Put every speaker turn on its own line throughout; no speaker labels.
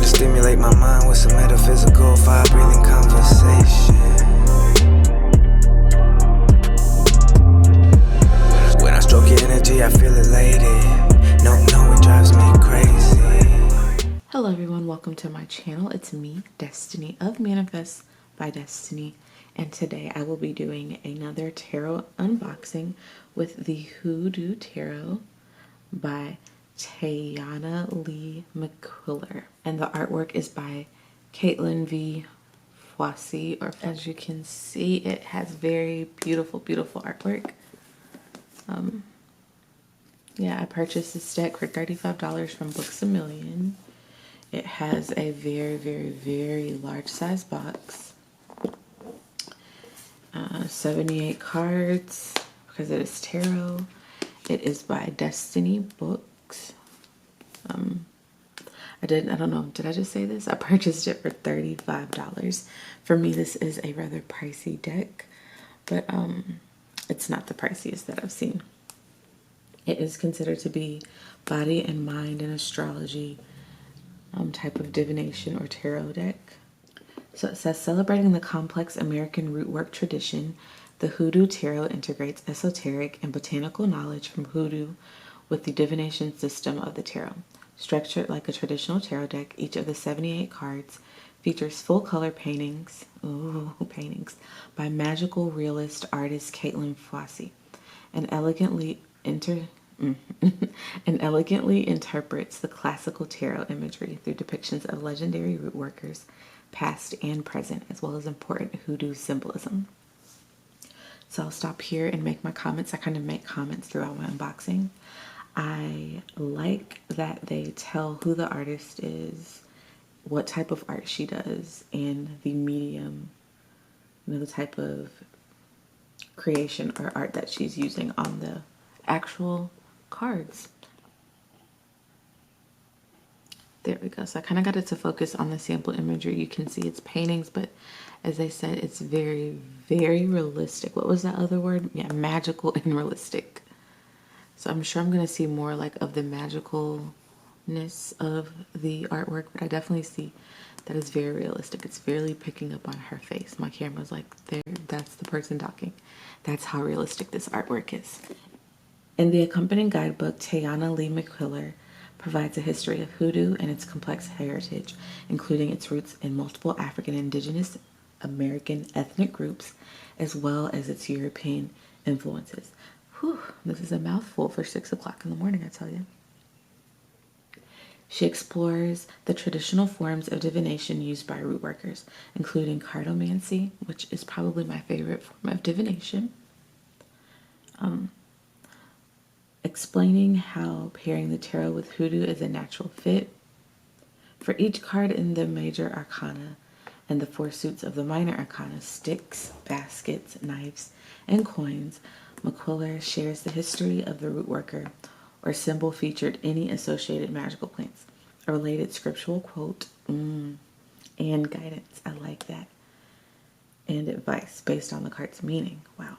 to stimulate my mind with some metaphysical, fire-breathing conversation. When I stroke your energy, I feel elated. No, it drives me crazy.
Hello everyone, welcome to my channel. It's me, Destiny of Manifest by Destiny, and today I will be doing another tarot unboxing with the Hoodoo Tarot by Tiana Lee McQuiller, and the artwork is by Caitlin V. Foissey, or as you can see, it has very beautiful artwork. Yeah, I purchased this deck for $35 from Books A Million. It has a very large size box. 78 cards because it is tarot. It is by Destiny Books. I don't know, did I just say this? I purchased it for $35. For me, this is a rather pricey deck, but it's not the priciest that I've seen. It is considered to be body and mind and astrology type of divination or tarot deck. So it says, celebrating the complex American rootwork tradition, the Hoodoo Tarot integrates esoteric and botanical knowledge from Hoodoo with the divination system of the tarot. Structured like a traditional tarot deck, each of the 78 cards features full-color paintings by magical realist artist Caitlin Foissey, and elegantly interprets the classical tarot imagery through depictions of legendary root workers, past and present, as well as important Hoodoo symbolism. So I'll stop here and make my comments. I kind of make comments throughout my unboxing. I like that they tell who the artist is, what type of art she does, and the medium, the type of creation or art that she's using on the actual cards. There we go. So I kind of got it to focus on the sample imagery. You can see it's paintings, but as I said, it's very realistic. What was that other word? Yeah, magical and realistic. So I'm sure I'm going to see more like of the magicalness of the artwork, but I definitely see that it's very realistic. It's barely picking up on her face. My camera's like, there, that's the person talking. That's how realistic this artwork is. In the accompanying guidebook, Tiana Lee McQuiller provides a history of Hoodoo and its complex heritage, including its roots in multiple African Indigenous American ethnic groups, as well as its European influences. Whew, this is a mouthful for 6 o'clock in the morning, I tell you. She explores the traditional forms of divination used by root workers, including cartomancy, which is probably my favorite form of divination. Explaining how pairing the tarot with Hoodoo is a natural fit. For each card in the major arcana and the 4 suits of the minor arcana, sticks, baskets, knives, and coins, McQuiller shares the history of the root worker or symbol featured any associated magical plants, a related scriptural quote, and guidance. I like that. And advice based on the card's meaning. Wow.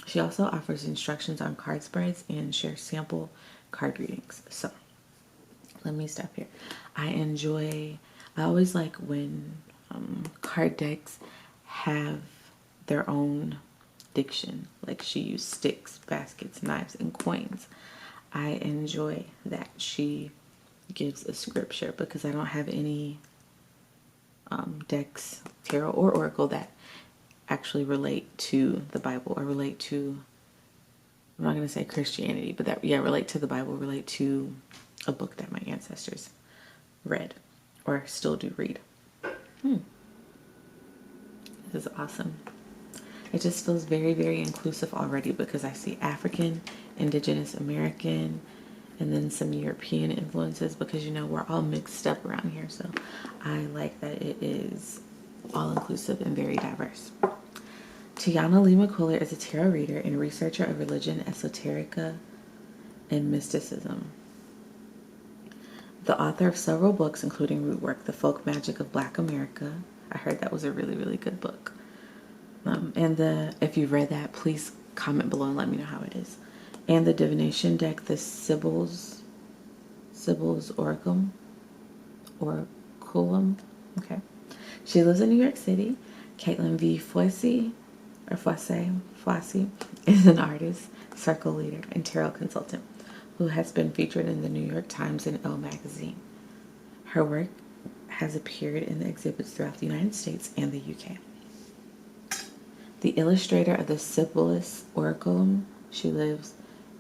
She also offers instructions on card spreads and shares sample card readings. So let me stop here. I always like when card decks have their own diction. Like she used sticks, baskets, knives, and coins. I enjoy that she gives a scripture because I don't have any decks, tarot or oracle, that actually relate to the Bible or relate to, I'm not going to say Christianity, but that, yeah, relate to the Bible, relate to a book that my ancestors read or still do read. This is awesome. It just feels very inclusive already because I see African, Indigenous American, and then some European influences because, you know, we're all mixed up around here. So I like that it is all inclusive and very diverse. Tiana Lee McQuiller is a tarot reader and researcher of religion, esoterica, and mysticism. The author of several books, including Rootwork, The Folk Magic of Black America. I heard that was a really good book. If you've read that, please comment below and let me know how it is. And the divination deck, the Sibyl's Oracum, or Coolum. Okay. She lives in New York City. Caitlin V. Foissey is an artist, circle leader, and tarot consultant who has been featured in the New York Times and Elle magazine. Her work has appeared in the exhibits throughout the United States and the UK. The illustrator of the Sibyllis Oraculum, she lives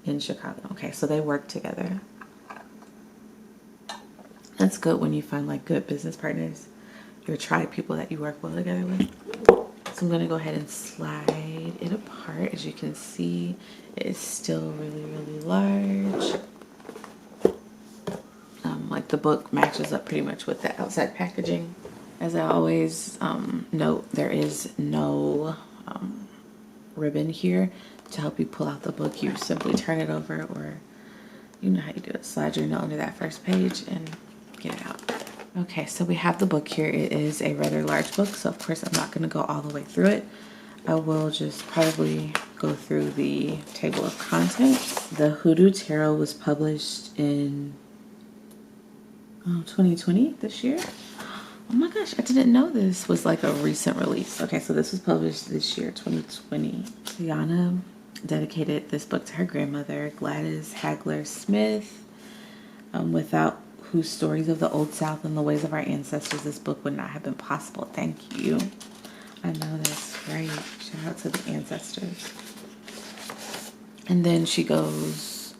in Chicago. Okay, so they work together. That's good when you find like good business partners, your tribe people that you work well together with. So I'm going to go ahead and slide it apart. As you can see, it is still really, really large. Like the book matches up pretty much with the outside packaging. As I always note, there is no ribbon here to help you pull out the book. You simply turn it over, or you know how you do it. Slide your note under that first page and get it out. Okay, so we have the book here. It is a rather large book, so of course I'm not going to go all the way through it. I will just probably go through the table of contents. The Hoodoo Tarot was published in 2020, this year. Oh my gosh, I didn't know this was like a recent release. Okay, so this was published this year, 2020. Tiana dedicated this book to her grandmother, Gladys Hagler Smith, without whose stories of the Old South and the ways of our ancestors, this book would not have been possible. Thank you. I know that's right. Shout out to the ancestors. And then she goes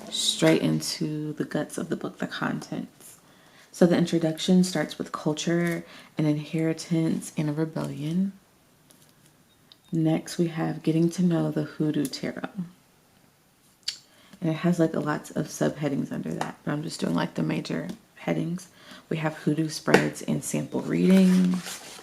straight into the guts of the book, the contents. So the introduction starts with culture, an inheritance, and a rebellion. Next, we have getting to know the Hoodoo Tarot. And it has like lots of subheadings under that, but I'm just doing like the major headings. We have Hoodoo spreads and sample readings.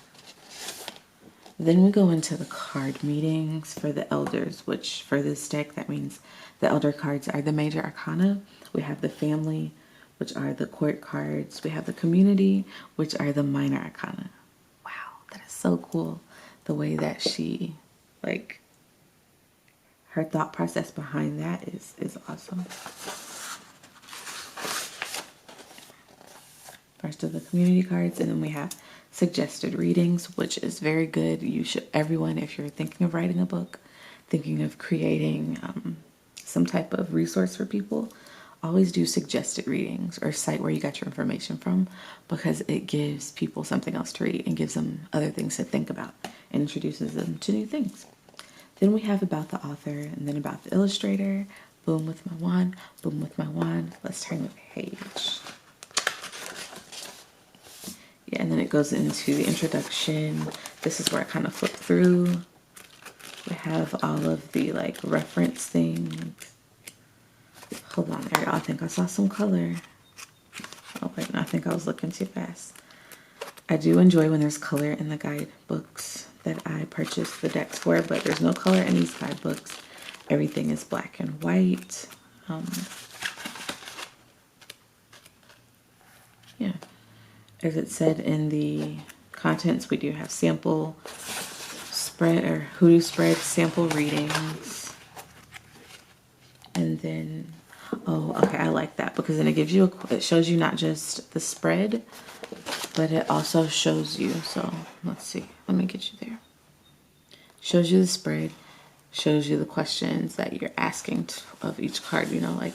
Then we go into the card meetings for the elders, which for this deck, that means the elder cards are the major arcana. We have the family, which are the court cards. We have the community, which are the minor arcana. Wow, that is so cool. The way that she, like, her thought process behind that is awesome. First of the community cards, and then we have suggested readings, which is very good. You should, everyone, if you're thinking of writing a book, thinking of creating some type of resource for people, always do suggested readings or cite where you got your information from, because it gives people something else to read and gives them other things to think about and introduces them to new things. Then we have about the author, and then about the illustrator. Boom with my wand, boom with my wand. Let's turn the page. Yeah, and then it goes into the introduction. This is where I kind of flip through. We have all of the like reference things. Hold on there, I think I saw some color. Oh wait, no, I think I was looking too fast. I do enjoy when there's color in the guidebooks that I purchased the decks for, but there's no color in these guidebooks. Everything is black and white. Yeah, as it said in the contents, we do have sample spread or Hoodoo spread sample readings. And then, oh, okay, I like that because then it gives you it shows you not just the spread, but it also shows you. So let's see, let me get you there. Shows you the spread, shows you the questions that you're asking of each card, you know, like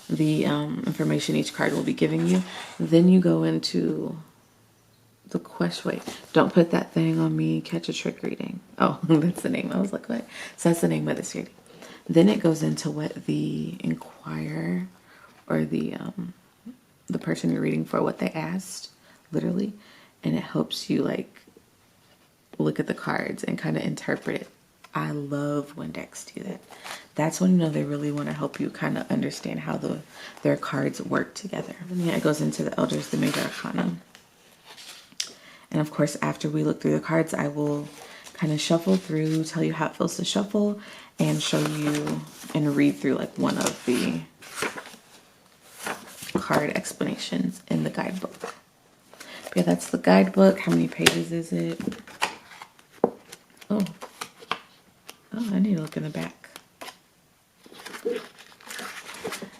the information each card will be giving you. Then you go into the question. Wait, don't put that thing on me. Catch a trick reading. Oh, that's the name. I was like, what? So that's the name of this reading. Then it goes into what the inquirer or the person you're reading for, what they asked, literally, and it helps you like look at the cards and kind of interpret it. I love when decks do that. That's when you know they really want to help you kind of understand how their cards work together. And yeah, it goes into the elders, the major arcana. And of course, after we look through the cards, I will kind of shuffle through, tell you how it feels to shuffle, and show you and read through like one of the card explanations in the guidebook. But yeah, that's the guidebook. How many pages is it? Oh, I need to look in the back.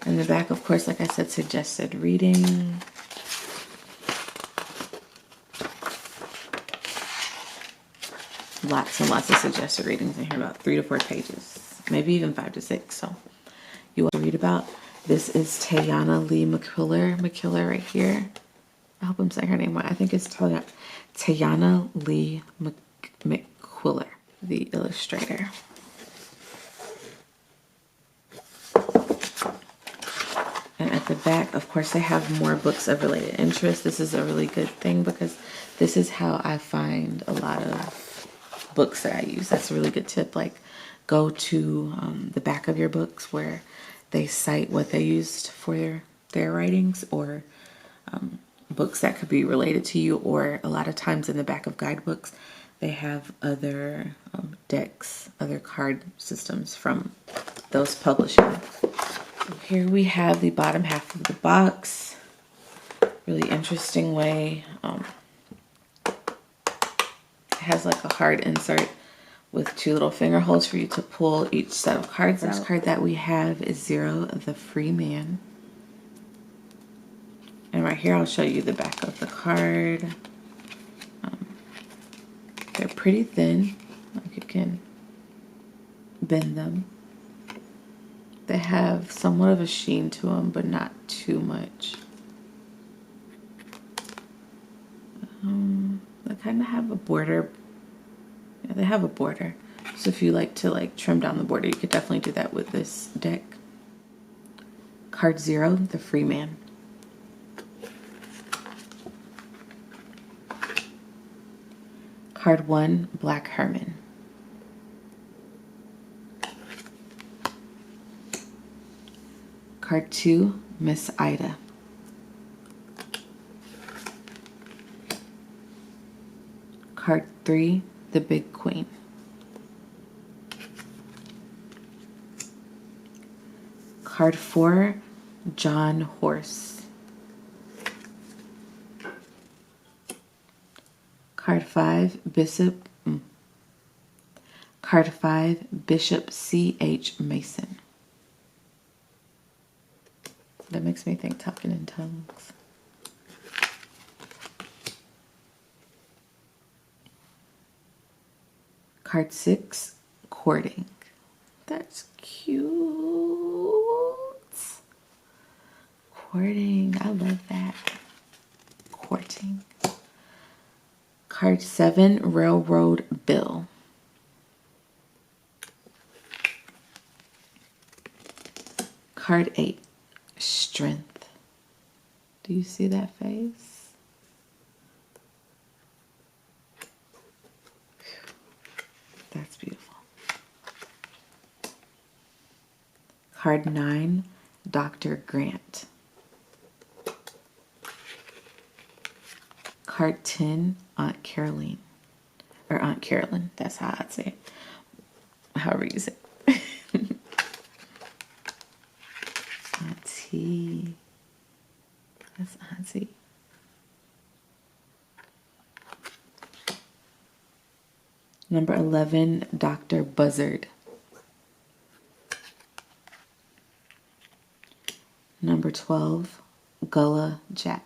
In the back, of course, like I said, suggested reading. lots and lots of suggested readings in here, about 3 to 4 pages, maybe even 5 to 6. So you want to read about. This is Tayana Lee McKiller right here. I hope I'm saying her name right. I think it's Tayana Lee McQuiller, the illustrator. And at the back, of course, they have more books of related interest. This is a really good thing because this is how I find a lot of books that I use. That's a really good tip. Like, go to the back of your books where they cite what they used for their writings, or books that could be related to you, or a lot of times in the back of guidebooks, they have other decks, other card systems from those publishing. Here we have the bottom half of the box. Really interesting way. It has like a hard insert with 2 little finger holes for you to pull each set of cards out. The first card that we have is Zero, the Free Man. And right here, I'll show you the back of the card. They're pretty thin, like you can bend them. They have somewhat of a sheen to them, but not too much. They kind of have a border. Yeah, they have a border. So if you like to trim down the border, you could definitely do that with this deck. Card 0, the Free Man. Card 1, Black Herman. Card 2, Miss Ida. Card 3, the Big Queen. Card 4, John Horse. Card 5, Card 5, Bishop C.H. Mason. That makes me think talking in tongues. Card 6, Courting. That's cute. Courting. I love that. Courting. Card 7, Railroad Bill. Card 8, Strength. Do you see that face? That's beautiful. Card 9, Dr. Grant. Card 10, Aunt Caroline. Or Aunt Carolyn. That's how I'd say it. However you say it. Auntie. That's Auntie. Number 11, Dr. Buzzard. Number 12, Gullah Jack.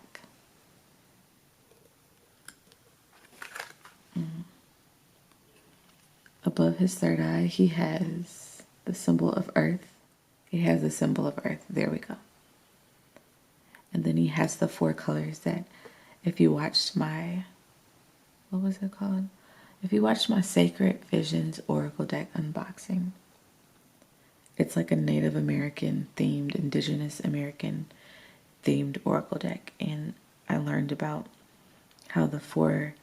Above his third eye, he has the symbol of Earth. He has the symbol of Earth. There we go. And then he has the 4 colors that, if you watched my, what was it called? If you watched my Sacred Visions Oracle deck unboxing, it's like a Native American themed, Indigenous American themed Oracle deck. And I learned about how the 4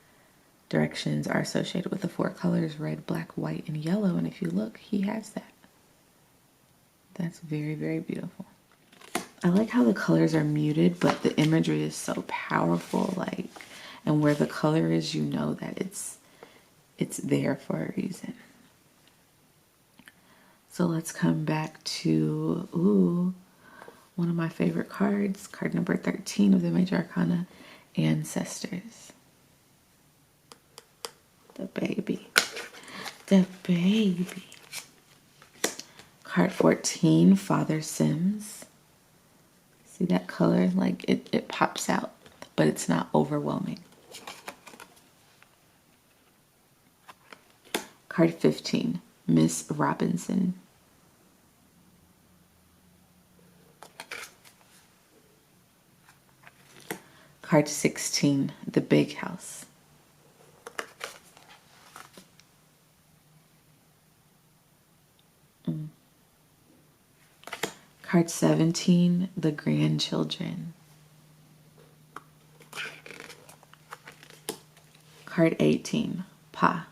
directions are associated with the 4 colors, red, black, white, and yellow. And if you look, he has that. That's very, very beautiful. I like how the colors are muted, but the imagery is so powerful. Like, and where the color is, you know that it's there for a reason. So let's come back to, one of my favorite cards, card number 13 of the Major Arcana, Ancestors. The baby. The baby. Card 14, Father Sims. See that color? Like it pops out, but it's not overwhelming. Card 15, Miss Robinson. Card 16, The Big House. Card 17, The Grandchildren. Card 18, Pa.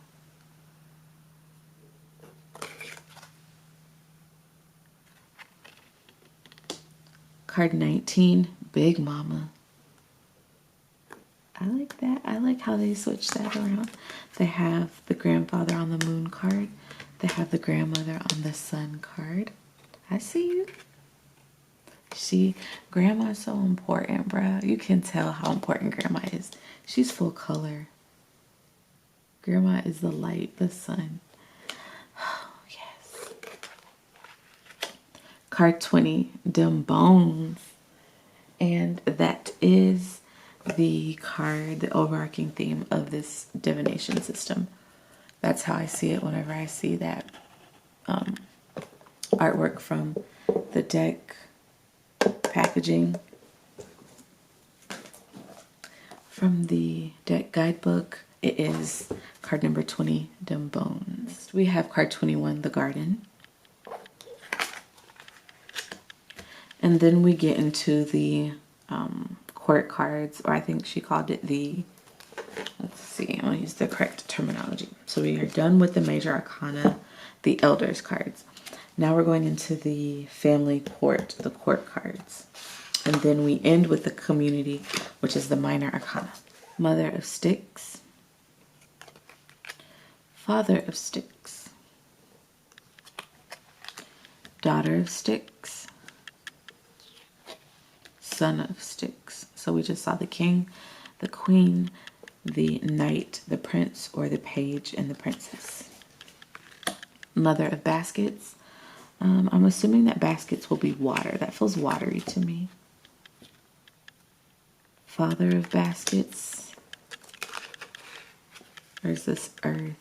Card 19, Big Mama. I like that. I like how they switch that around. They have the grandfather on the moon card. They have the grandmother on the sun card. I see you. Grandma's so important, bruh. You can tell how important grandma is. She's full color. Grandma is the light, the sun. Oh, yes. Card 20, Dem Bones. And that is the card, the overarching theme of this divination system. That's how I see it whenever I see that artwork from the deck packaging. From the deck guidebook, it is card number 20, Dem Bones. We have card 21, The Garden. And then we get into the court cards, or I think she called it the, let's see, I'm going to use the correct terminology. So we are done with the major arcana, the elders cards. Now we're going into the family court, the court cards. And then we end with the community, which is the minor arcana. Mother of Sticks. Father of Sticks. Daughter of Sticks. Son of Sticks. So we just saw the king, the queen, the knight, the prince, or the page, and the princess. Mother of Baskets. I'm assuming that baskets will be water. That feels watery to me. Father of Baskets. Or is this earth?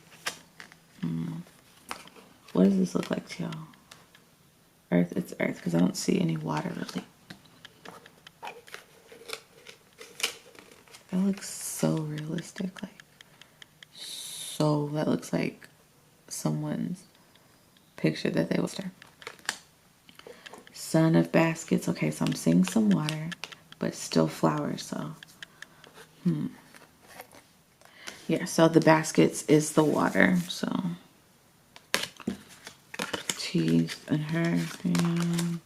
What does this look like to y'all? Earth, it's earth, because I don't see any water really. That looks so realistic. Like, so, that looks like someone's picture that they will start. Son of Baskets. Okay, so I'm seeing some water, but still flowers, so. Yeah, so the baskets is the water, so. She's in her hand.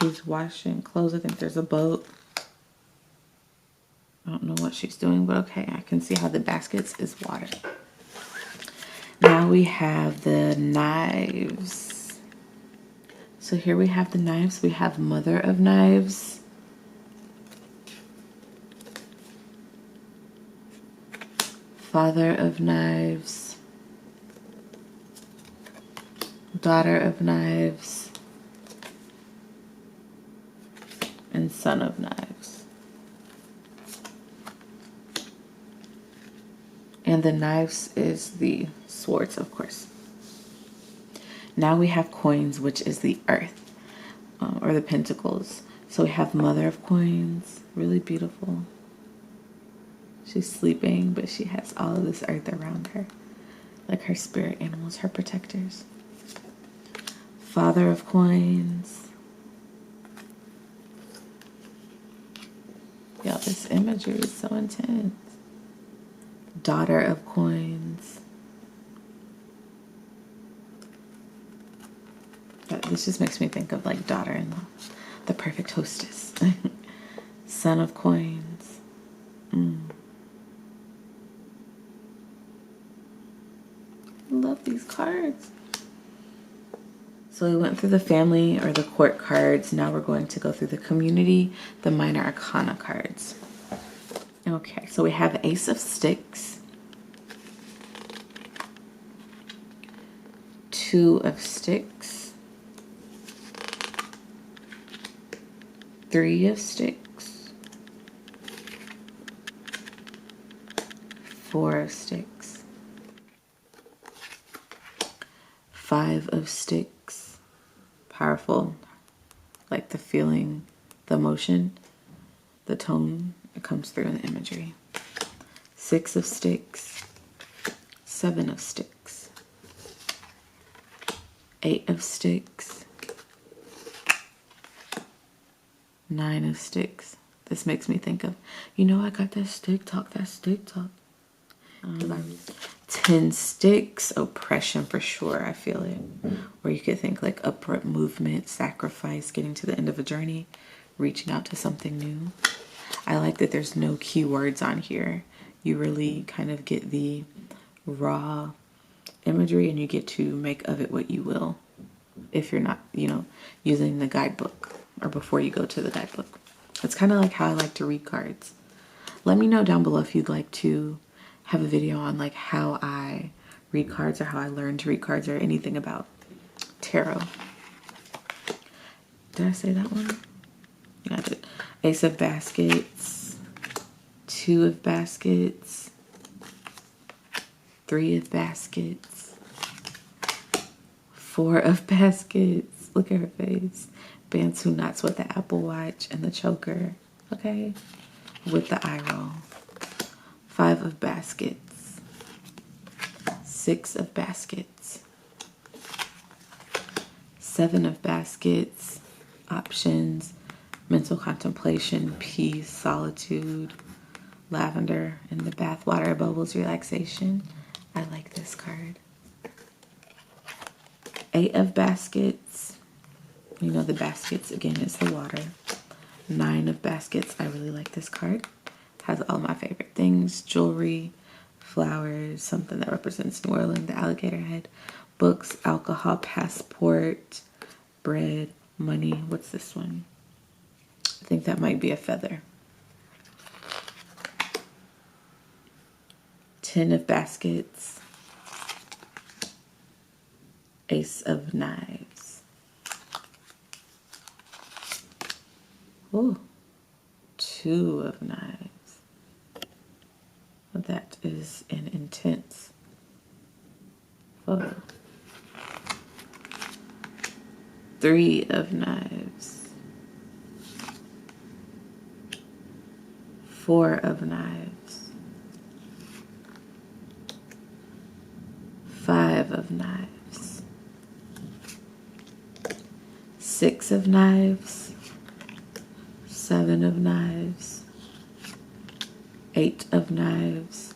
He's washing clothes. I think there's a boat. I don't know what she's doing, but okay, I can see how the baskets is water. Now we have the knives. So here we have the knives. We have Mother of Knives. Father of Knives. Daughter of Knives. And Son of Knives. And the knives is the swords, of course. Now we have coins, which is the earth, or the pentacles. So we have Mother of Coins, really beautiful. She's sleeping, but she has all of this earth around her, like her spirit animals, her protectors. Father of Coins. Yo, this imagery is so intense. Daughter of Coins. This just makes me think of like daughter-in-law, the perfect hostess. Son of Coins. I love these cards. So we went through the family or the court cards. Now we're going to go through the community, the minor arcana cards. Okay, so we have Ace of Sticks, Two of Sticks, Three of Sticks, Four of Sticks, 5 of sticks, powerful, like the feeling, the emotion, the tone, it comes through in the imagery. 6 of sticks, 7 of sticks, 8 of sticks, 9 of sticks. This makes me think of, you know, I got that stick talk, that stick talk. 10 sticks, oppression for sure, I feel it. Or you could think like upward movement, sacrifice, getting to the end of a journey, reaching out to something new. I like that there's no keywords on here. You really kind of get the raw imagery and you get to make of it what you will if you're not, you know, using the guidebook or before you go to the guidebook. It's kind of like how I like to read cards. Let me know down below if you'd like to have a video on like how I read cards or how I learned to read cards or anything about tarot. Did I say that one? Yeah, I did. Ace of baskets, 2 of baskets, 3 of baskets, 4 of baskets. Look at her face. Bantu knots with the Apple Watch and the choker. Okay. With the eye roll. 5 of baskets, 6 of baskets, 7 of baskets, options, mental contemplation, peace, solitude, lavender, and the bathwater bubbles, relaxation. I like this card. 8 of baskets, you know the baskets again is the water. 9 of baskets, I really like this card. Has all my favorite things, jewelry, flowers, something that represents New Orleans, the alligator head, books, alcohol, passport, bread, money. What's this one? I think that might be a feather. 10 of baskets, ace of knives. Oh, 2 of knives. That is an intense photo. 3 of knives. 4 of knives. 5 of knives. 6 of knives. 7 of knives. 8 of knives,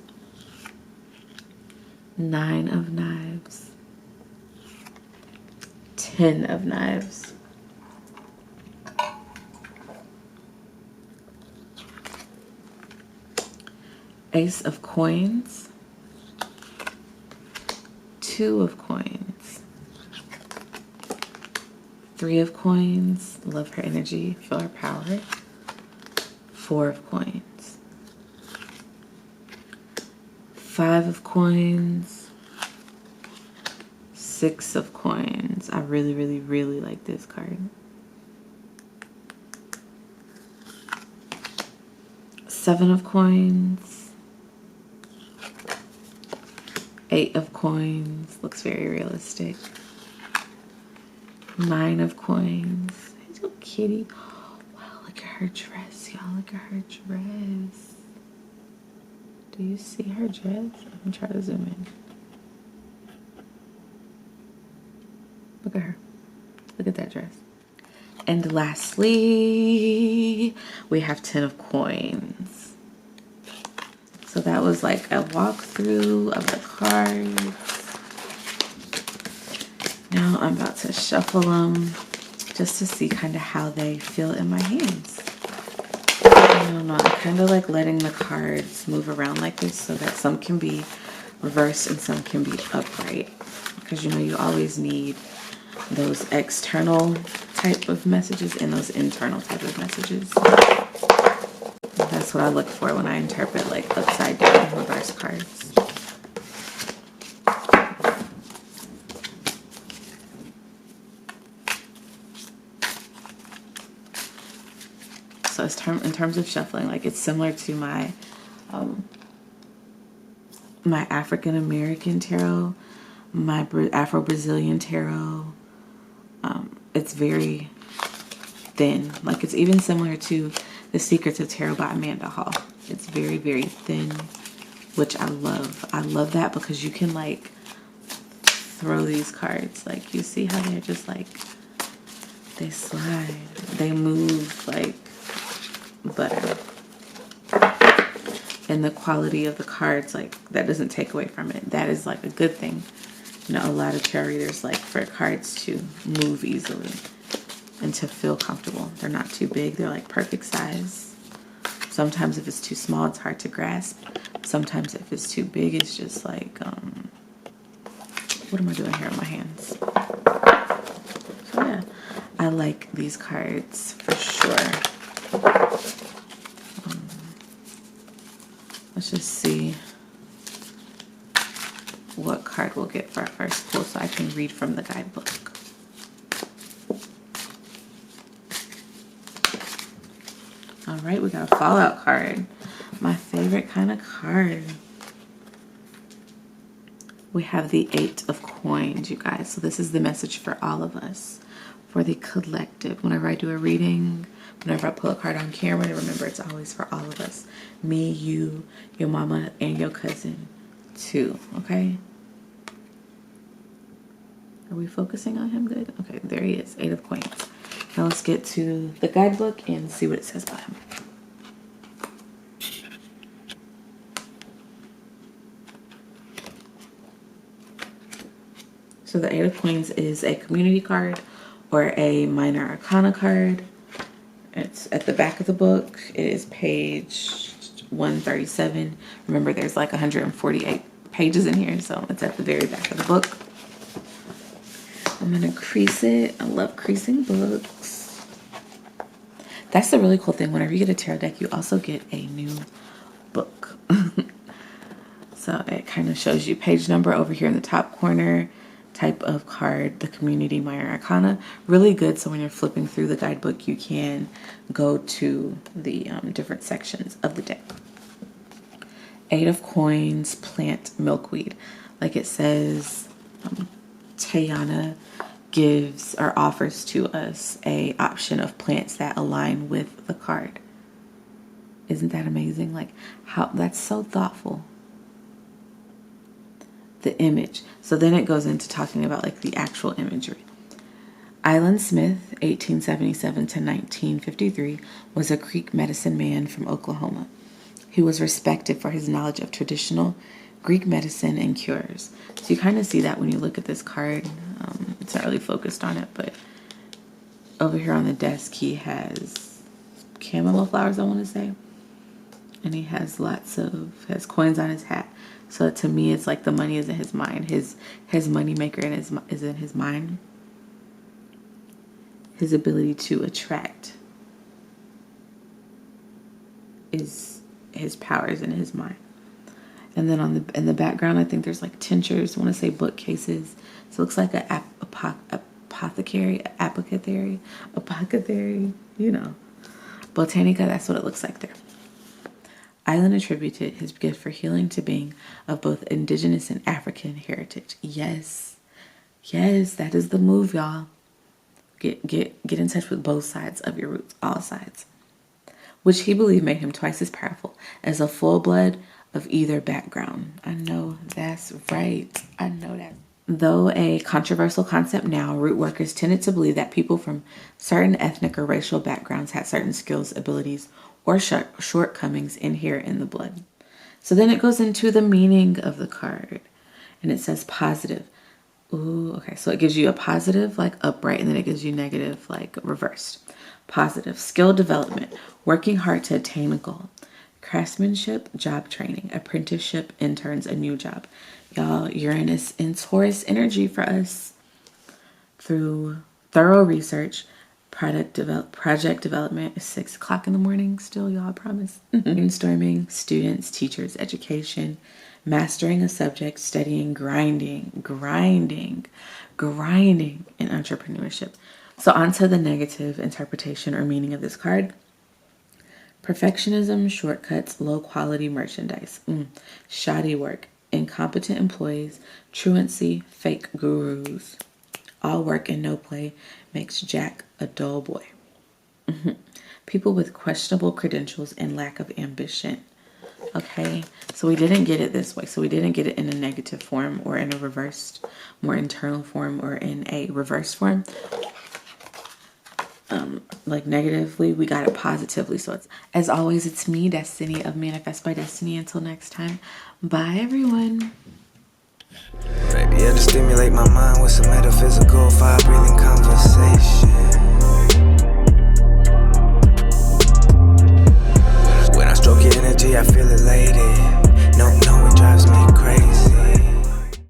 9 of knives, 10 of knives, ace of coins, 2 of coins, 3 of coins, love her energy, feel her power, 4 of coins, 5 of coins, 6 of coins. I really, really, really like this card. 7 of coins, 8 of coins, looks very realistic. 9 of coins. Hey, little kitty. Wow, look at her dress, y'all. Look at her dress. Do you see her dress? I'm gonna try to zoom in. Look at her. Look at that dress. And lastly, we have 10 of coins. So that was like a walkthrough of the cards. Now I'm about to shuffle them just to see kind of how they feel in my hands. I don't know, I'm kind of like letting the cards move around like this so that some can be reversed and some can be upright. Because you know, you always need those external type of messages and those internal type of messages. That's what I look for when I interpret like upside down reverse cards. So it's in terms of shuffling, like it's similar to my my African American tarot. my Afro-Brazilian tarot. It's very thin. Like, it's even similar to The Secrets of Tarot by Amanda Hall. It's very, very thin, which I love. I love that because you can, like, throw these cards. Like, you see how they're just, like, they slide. They move like butter. And the quality of the cards, like, that doesn't take away from it. That is, like, a good thing. You know, a lot of tarot readers like for cards to move easily and to feel comfortable. They're not too big. They're, like, perfect size. Sometimes if it's too small, it's hard to grasp. Sometimes if it's too big, it's just like, what am I doing here with my hands? So, yeah, I like these cards for sure. Let's just see what card we'll get for our first pull so I can read from the guidebook. All right, we got a Fallout card. My favorite kind of card. We have the 8 of Coins, you guys. So this is the message for all of us, for the collective. Whenever I do a reading, whenever I pull a card on camera, remember it's always for all of us. Me, you, your mama, and your cousin too, okay? Are we focusing on him good? Okay, there he is, 8 of Coins. Now let's get to the guidebook and see what it says about him. So the 8 of Coins is a community card or a minor arcana card. It's at the back of the book. It is page 137. Remember, there's like 148 pages in here, so it's at the very back of the book. I'm gonna crease it. I love creasing books. That's the really cool thing. Whenever you get a tarot deck, you also get a new book. So it kind of shows you page number over here in the top corner, type of card, the community minor arcana. Really good, so when you're flipping through the guidebook, you can go to the different sections of the deck. 8 of Coins, plant milkweed. Like it says, Tayana gives or offers to us a option of plants that align with the card. Isn't that amazing? Like, how that's so thoughtful. The image. So then it goes into talking about like the actual imagery. Island Smith, 1877 to 1953, was a Greek medicine man from Oklahoma. He was respected for his knowledge of traditional Greek medicine and cures. So you kind of see that when you look at this card. It's not really focused on it, but over here on the desk he has chamomile flowers, I want to say. And he has has coins on his hat. So to me, it's like the money is in his mind. His money maker is in his mind. His ability to attract is his powers in his mind. And then in the background, I think there's like tinctures. I want to say bookcases. So it looks like an apothecary, you know. Botanica, that's what it looks like there. Island attributed his gift for healing to being of both indigenous and African heritage. Yes, that is the move, y'all. Get in touch with both sides of your roots, all sides. Which he believed made him twice as powerful as a full blood of either background. I know that's right. I know that. Though a controversial concept now, root workers tended to believe that people from certain ethnic or racial backgrounds had certain skills, abilities, or shortcomings inherent in the blood. So then it goes into the meaning of the card. And it says positive. Ooh, okay. So it gives you a positive, like upright, and then it gives you negative, like reversed. Positive, skill development, working hard to attain a goal. Craftsmanship, job training, apprenticeship, interns, a new job. Y'all, Uranus and Taurus energy for us. Through thorough research, project development is 6 o'clock in the morning still, y'all, I promise. Brainstorming, students, teachers, education, mastering a subject, studying, grinding, and entrepreneurship. So on to the negative interpretation or meaning of this card. Perfectionism, shortcuts, low quality merchandise, shoddy work, incompetent employees, truancy, fake gurus. All work and no play makes Jack a dull boy. People with questionable credentials and lack of ambition. Okay, so we didn't get it this way. So we didn't get it in a negative form or in a reversed, more internal form or in a reverse form. Like negatively, we got it positively. So it's, as always, it's me, Destiny of Manifest by Destiny. Until next time, bye everyone.
Ready to stimulate my mind with some metaphysical fire breathing conversation. When I stroke your energy, I feel elated. No, it drives me